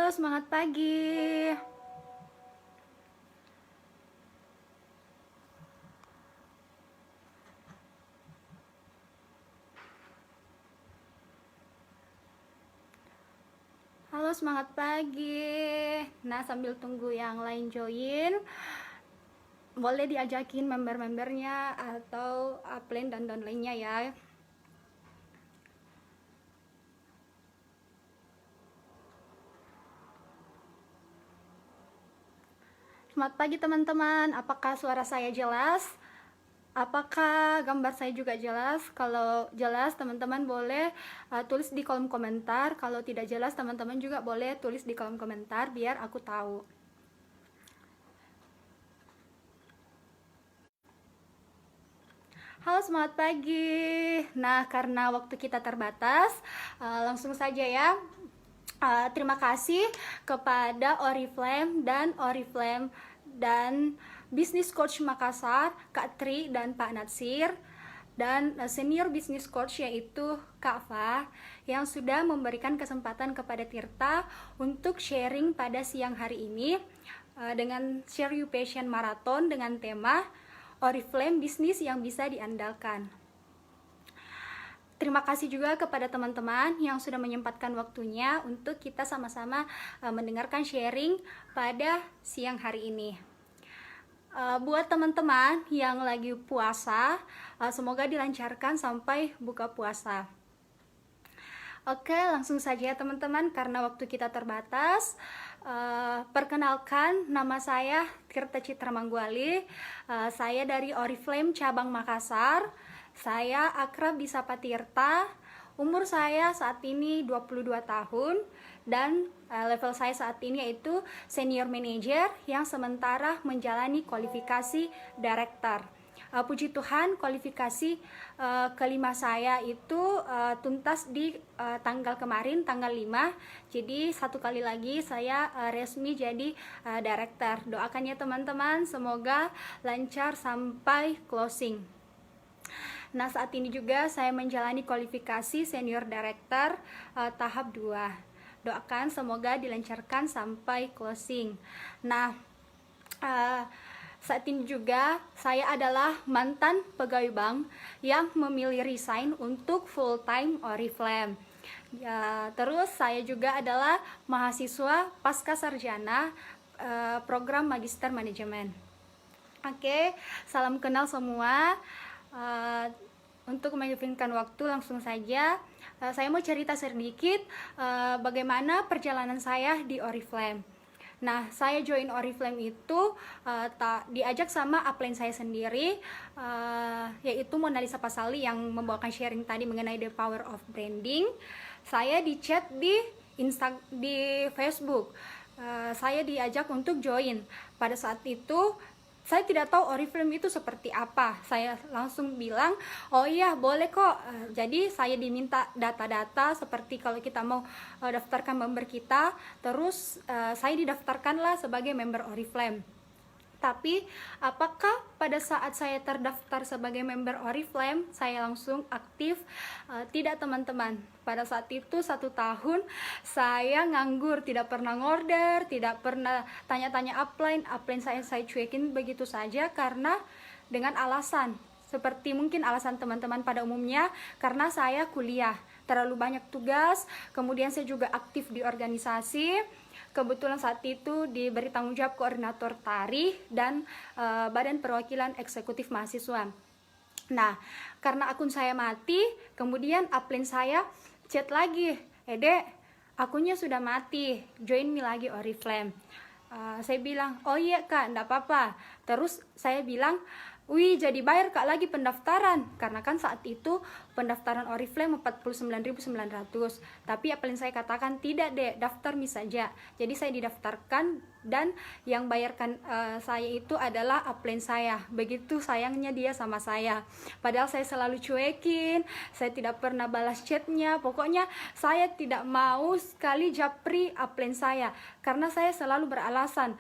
Halo, semangat pagi. Halo, semangat pagi. Nah, sambil tunggu yang lain join, boleh diajakin member-membernya atau upline dan downline-nya ya. Selamat pagi teman-teman, apakah suara saya jelas? Apakah gambar saya juga jelas? Kalau jelas teman-teman boleh tulis di kolom komentar. Kalau tidak jelas teman-teman juga boleh tulis di kolom komentar biar aku tahu. Halo, semangat pagi. Nah, karena waktu kita terbatas, langsung saja ya. Terima kasih kepada Oriflame dan Business Coach Makassar, Kak Tri dan Pak Natsir, dan Senior Business Coach yaitu Kak Fa, yang sudah memberikan kesempatan kepada Tirta untuk sharing pada siang hari ini dengan Share You Passion Marathon dengan tema Oriflame bisnis yang bisa diandalkan. Terima kasih juga kepada teman-teman yang sudah menyempatkan waktunya untuk kita sama-sama mendengarkan sharing pada siang hari ini. Buat teman-teman yang lagi puasa, semoga dilancarkan sampai buka puasa. Oke, langsung saja teman-teman, karena waktu kita terbatas. Perkenalkan, nama saya Tirta Citra Mangguali. Saya dari Oriflame cabang Makassar. Saya akrab disapa Tirta. Umur saya saat ini 22 tahun dan level saya saat ini yaitu senior manager yang sementara menjalani kualifikasi director. Puji Tuhan, kualifikasi kelima saya itu tuntas di tanggal kemarin, tanggal 5. Jadi satu kali lagi saya resmi jadi director. Doakan ya teman-teman, semoga lancar sampai closing. Nah, saat ini juga saya menjalani kualifikasi senior director tahap 2. Doakan semoga dilancarkan sampai closing. Nah, saat ini juga saya adalah mantan pegawai bank yang memilih resign untuk full time Oriflame. Ya, terus saya juga adalah mahasiswa pasca sarjana program Magister Manajemen. Oke, salam kenal semua. Untuk menyempatkan waktu, langsung saja saya mau cerita sedikit bagaimana perjalanan saya di Oriflame. Nah, saya join Oriflame itu diajak sama upline saya sendiri, yaitu Monalisa Pasali yang membawakan sharing tadi mengenai the power of branding. Saya di chat di Facebook. Saya diajak untuk join. Pada saat itu saya tidak tahu Oriflame itu seperti apa. Saya langsung bilang, oh iya boleh kok. Jadi saya diminta data-data seperti kalau kita mau daftarkan member kita. Terus saya didaftarkanlah sebagai member Oriflame. Tapi apakah pada saat saya terdaftar sebagai member Oriflame saya langsung aktif? Tidak teman-teman. Pada saat itu 1 tahun saya nganggur, tidak pernah ngorder, tidak pernah tanya-tanya upline saya cuekin begitu saja karena dengan alasan seperti mungkin alasan teman-teman pada umumnya, karena saya kuliah terlalu banyak tugas, kemudian saya juga aktif di organisasi. Kebetulan saat itu diberi tanggung jawab koordinator tari dan badan perwakilan eksekutif mahasiswa. Nah, karena akun saya mati, kemudian upline saya chat lagi, Dek, akunnya sudah mati, join me lagi Oriflame. Saya bilang, oh iya kak, enggak apa-apa. Terus saya bilang, wih, jadi bayar kak lagi pendaftaran, karena kan saat itu pendaftaran Oriflame 49.900. Tapi apa yang saya katakan, tidak deh, daftar mi saja. Jadi saya didaftarkan dan yang bayarkan saya itu adalah upline saya. Begitu sayangnya dia sama saya. Padahal saya selalu cuekin, saya tidak pernah balas chatnya. Pokoknya saya tidak mau sekali japri upline saya, karena saya selalu beralasan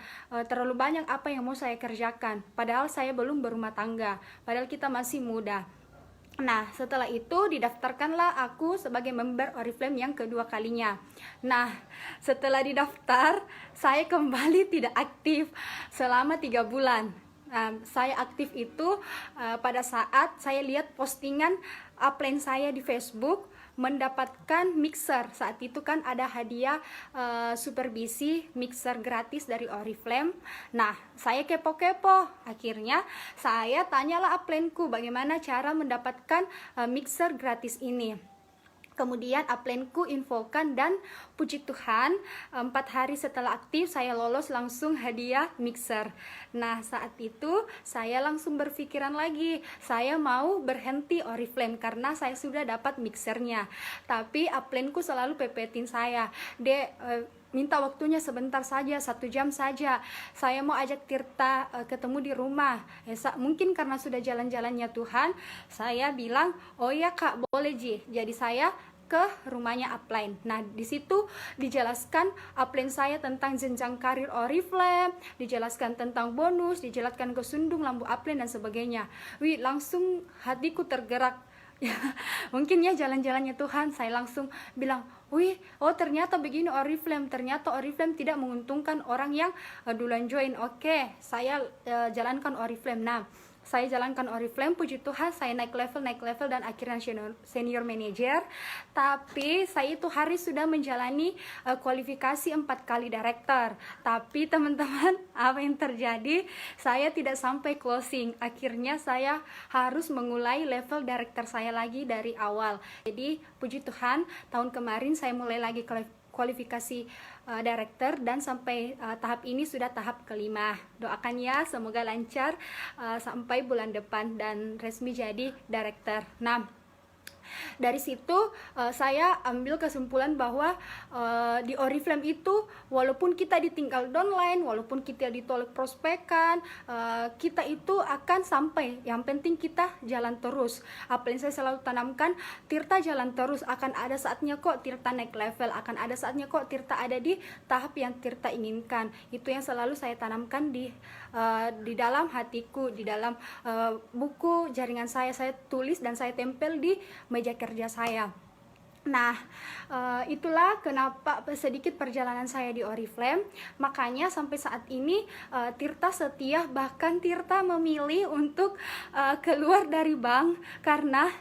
terlalu banyak apa yang mau saya kerjakan. Padahal saya belum berumah tangga, padahal kita masih muda. Nah, setelah itu didaftarkanlah aku sebagai member Oriflame yang kedua kalinya. Nah, setelah didaftar, saya kembali tidak aktif selama 3 bulan. Nah, saya aktif itu pada saat saya lihat postingan upline saya di Facebook mendapatkan mixer. Saat itu kan ada hadiah supervisi mixer gratis dari Oriflame. Nah, saya kepo-kepo. Akhirnya saya tanyalah upline-ku bagaimana cara mendapatkan mixer gratis ini. Kemudian upline-ku infokan dan puji Tuhan 4 hari setelah aktif saya lolos langsung hadiah mixer. Nah, saat itu saya langsung berpikiran lagi, saya mau berhenti Oriflame karena saya sudah dapat mixernya. Tapi upline-ku selalu pepetin saya, "Dek, minta waktunya sebentar saja, 1 jam saja. Saya mau ajak Tirta ketemu di rumah." Mungkin karena sudah jalan-jalannya Tuhan, saya bilang, "Oh ya Kak, boleh Ji." Jadi saya ke rumahnya upline. Nah, di situ dijelaskan upline saya tentang jenjang karir Oriflame, dijelaskan tentang bonus, dijelaskan kesundung lampu upline dan sebagainya. Wih, langsung hatiku tergerak. Ya, mungkin ya jalan-jalannya Tuhan, saya langsung bilang, "Wih, oh ternyata begini Oriflame, ternyata Oriflame tidak menguntungkan orang yang duluan join." Oke, saya jalankan Oriflame. Nah, saya jalankan Oriflame, puji Tuhan saya naik level dan akhirnya senior manager. Tapi saya itu hari sudah menjalani kualifikasi 4 kali director. Tapi teman-teman, apa yang terjadi? Saya tidak sampai closing. Akhirnya saya harus mengulai level director saya lagi dari awal. Jadi puji Tuhan, tahun kemarin saya mulai lagi kualifikasi director dan sampai tahap ini sudah tahap kelima. Doakan ya semoga lancar sampai bulan depan dan resmi jadi director. Nah, dari situ saya ambil kesimpulan bahwa di Oriflame itu walaupun kita ditinggal downline, walaupun kita ditolak prospekan, kita itu akan sampai. Yang penting kita jalan terus. Apa yang saya selalu tanamkan, Tirta jalan terus, akan ada saatnya kok Tirta naik level, akan ada saatnya kok Tirta ada di tahap yang Tirta inginkan. Itu yang selalu saya tanamkan di dalam hatiku, di dalam buku jaringan saya tulis dan saya tempel di meja kerja saya. Nah, itulah kenapa sedikit perjalanan saya di Oriflame. Makanya sampai saat ini Tirta setia, bahkan Tirta memilih untuk keluar dari bank karena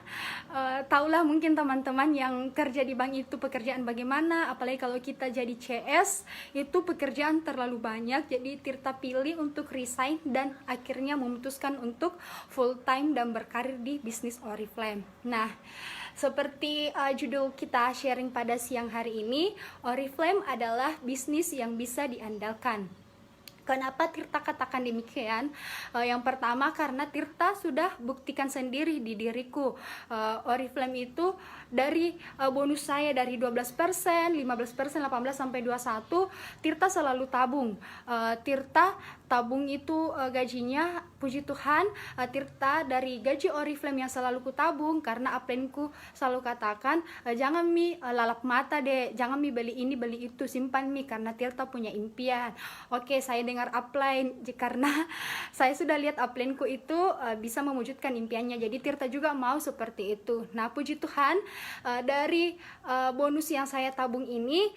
taulah mungkin teman-teman yang kerja di bank itu pekerjaan bagaimana, apalagi kalau kita jadi CS itu pekerjaan terlalu banyak. Jadi Tirta pilih untuk resign dan akhirnya memutuskan untuk full time dan berkarir di bisnis Oriflame. Nah, seperti judul kita sharing pada siang hari ini, Oriflame adalah bisnis yang bisa diandalkan. Kenapa Tirta katakan demikian? Yang pertama karena Tirta sudah buktikan sendiri di diriku. Oriflame itu dari bonus saya dari 12%, 15%, 18 sampai 21, Tirta selalu tabung. Tirta tabung itu gajinya, puji Tuhan, Tirta dari gaji Oriflame yang selalu ku tabung karena upline-ku selalu katakan, "Jangan mi lalap mata deh, jangan mi beli ini beli itu, simpan mi karena Tirta punya impian." Oke, saya dengar upline karena saya sudah lihat upline-ku itu bisa mewujudkan impiannya. Jadi Tirta juga mau seperti itu. Nah, puji Tuhan, dari bonus yang saya tabung ini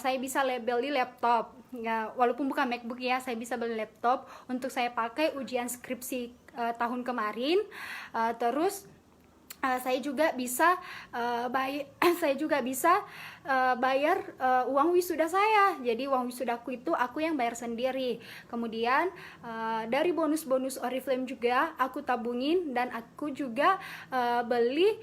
saya bisa beli laptop. Ya, walaupun bukan MacBook ya, saya bisa beli laptop untuk saya pakai ujian skripsi tahun kemarin. Terus saya juga bisa bayar uang wisuda saya. Jadi uang wisudaku itu aku yang bayar sendiri. Kemudian dari bonus-bonus Oriflame juga aku tabungin dan aku juga beli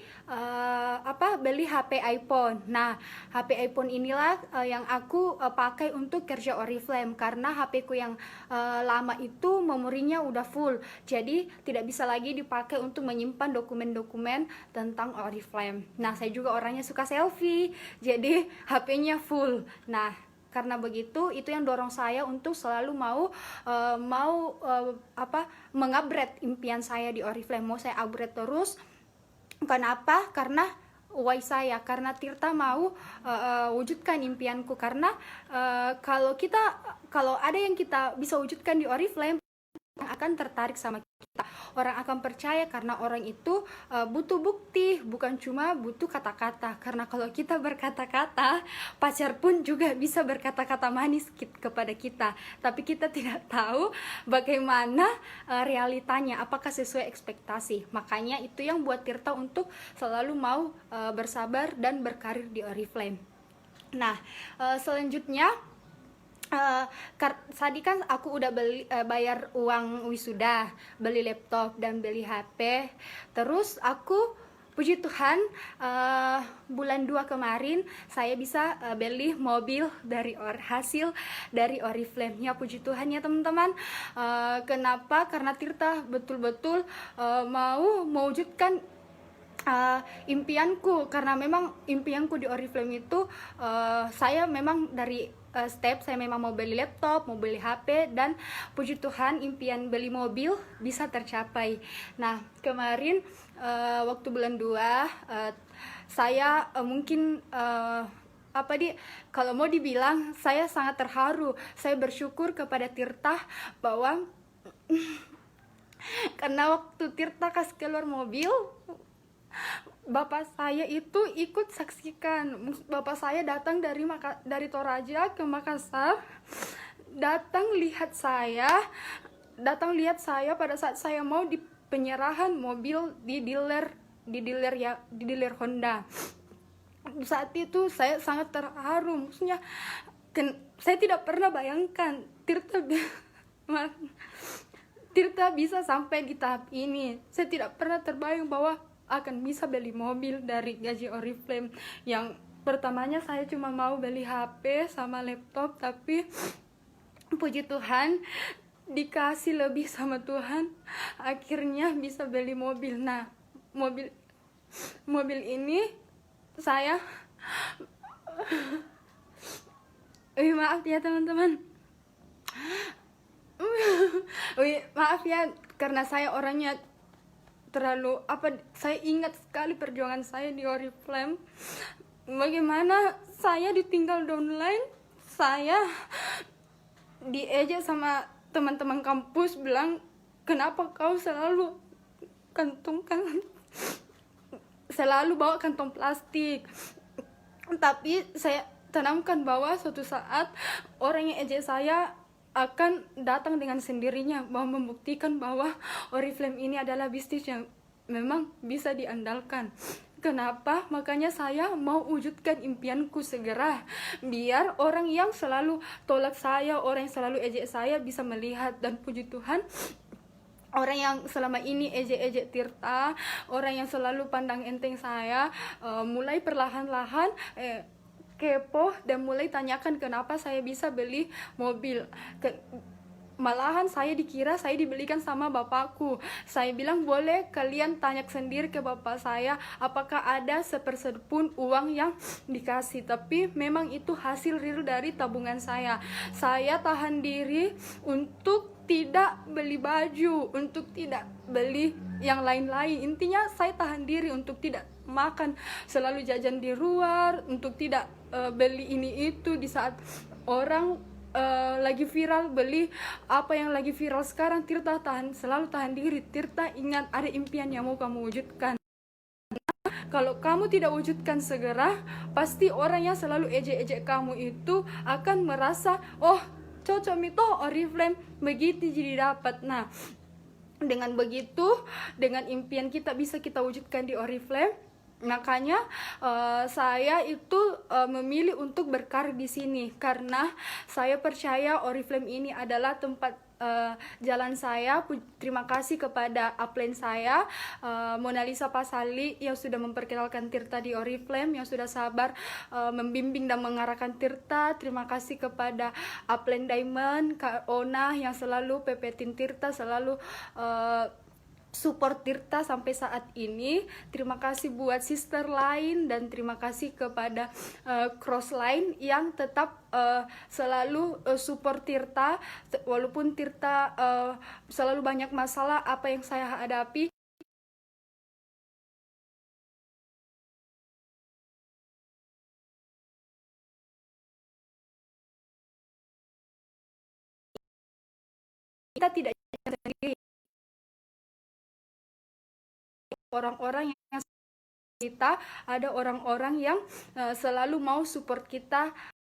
HP iPhone. Nah, HP iPhone inilah yang aku pakai untuk kerja Oriflame karena HP ku yang lama itu memorinya udah full. Jadi tidak bisa lagi dipakai untuk menyimpan dokumen-dokumen tentang Oriflame. Nah, saya juga orangnya suka selfie, jadi HP-nya full. Nah, karena begitu, itu yang dorong saya untuk selalu mau mengupgrade impian saya di Oriflame. Mau saya upgrade terus. Kenapa? Karena why saya, karena Tirta mau wujudkan impianku. Karena kalau ada yang kita bisa wujudkan di Oriflame, akan tertarik sama kita. Orang akan percaya karena orang itu butuh bukti, bukan cuma butuh kata-kata. Karena kalau kita berkata-kata, pacar pun juga bisa berkata-kata manis kepada kita, tapi kita tidak tahu bagaimana realitanya, apakah sesuai ekspektasi. Makanya itu yang buat Tirta untuk selalu mau bersabar dan berkarir di Oriflame. Nah, selanjutnya tadi kan aku udah bayar uang wisuda, beli laptop dan beli HP. Terus aku puji Tuhan bulan 2 kemarin saya bisa beli mobil dari hasil dari Oriflame. Ya puji Tuhan ya teman-teman. Kenapa? Karena Tirta betul-betul mau mewujudkan impianku, karena memang impianku di Oriflame itu saya memang dari step saya memang mau beli laptop, mau beli HP, dan puji Tuhan impian beli mobil bisa tercapai. Nah kemarin waktu bulan 2 saya mungkin kalau mau dibilang saya sangat terharu. Saya bersyukur kepada Tirta bahwa karena waktu Tirta kasih keluar mobil, bapak saya itu ikut saksikan. Bapak saya datang dari Toraja ke Makassar, datang lihat saya pada saat saya mau di penyerahan mobil di dealer Honda. Saat itu saya sangat terharu, maksudnya saya tidak pernah bayangkan Tirta bisa sampai di tahap ini. Saya tidak pernah terbayang bahwa akan bisa beli mobil dari gaji Oriflame. Yang pertamanya saya cuma mau beli HP sama laptop, tapi puji Tuhan dikasih lebih sama Tuhan, akhirnya bisa beli mobil. Nah mobil ini saya maaf ya teman-teman. Maaf ya karena saya orangnya terlalu saya ingat sekali perjuangan saya di Oriflame. Bagaimana saya ditinggal downline, saya diejek sama teman-teman kampus, bilang kenapa kau selalu bawa kantong plastik. Tapi saya tanamkan bahwa suatu saat orang yang ejek saya akan datang dengan sendirinya, mau membuktikan bahwa Oriflame ini adalah bisnis yang memang bisa diandalkan. Kenapa? Makanya saya mau wujudkan impianku segera, biar orang yang selalu tolak saya, orang yang selalu ejek saya bisa melihat. Dan puji Tuhan, orang yang selama ini ejek-ejek Tirta, orang yang selalu pandang enteng saya, mulai perlahan-lahan kepo dan mulai tanyakan kenapa saya bisa beli mobil. Malahan saya dikira saya dibelikan sama bapakku. Saya bilang boleh kalian tanya sendiri ke bapak saya apakah ada sepersen pun uang yang dikasih. Tapi memang itu hasil real dari tabungan saya. Saya tahan diri untuk tidak beli baju, untuk tidak beli yang lain-lain. Intinya saya tahan diri untuk tidak makan selalu jajan di luar, untuk tidak beli ini itu di saat orang lagi viral beli apa yang lagi viral sekarang. Tirta selalu tahan diri. Tirta ingat ada impian yang mau kamu wujudkan. Kalau kamu tidak wujudkan segera, pasti orang yang selalu ejek-ejek kamu itu akan merasa, oh cocok mito Oriflame begitu jadi dapat. Nah dengan begitu, dengan impian kita bisa kita wujudkan di Oriflame, makanya saya itu memilih untuk berkarir di sini karena saya percaya Oriflame ini adalah tempat jalan saya. Terima kasih kepada upline saya, Mona Lisa Pasali, yang sudah memperkenalkan Tirta di Oriflame, yang sudah sabar membimbing dan mengarahkan Tirta. Terima kasih kepada upline Diamond, Kak Ona, yang selalu pepetin Tirta, selalu support Tirta sampai saat ini. Terima kasih buat sister lain dan terima kasih kepada Crossline yang tetap selalu support Tirta walaupun Tirta selalu banyak masalah apa yang saya hadapi. Kita tidak sendiri. orang-orang yang kita, ada orang-orang yang selalu mau support kita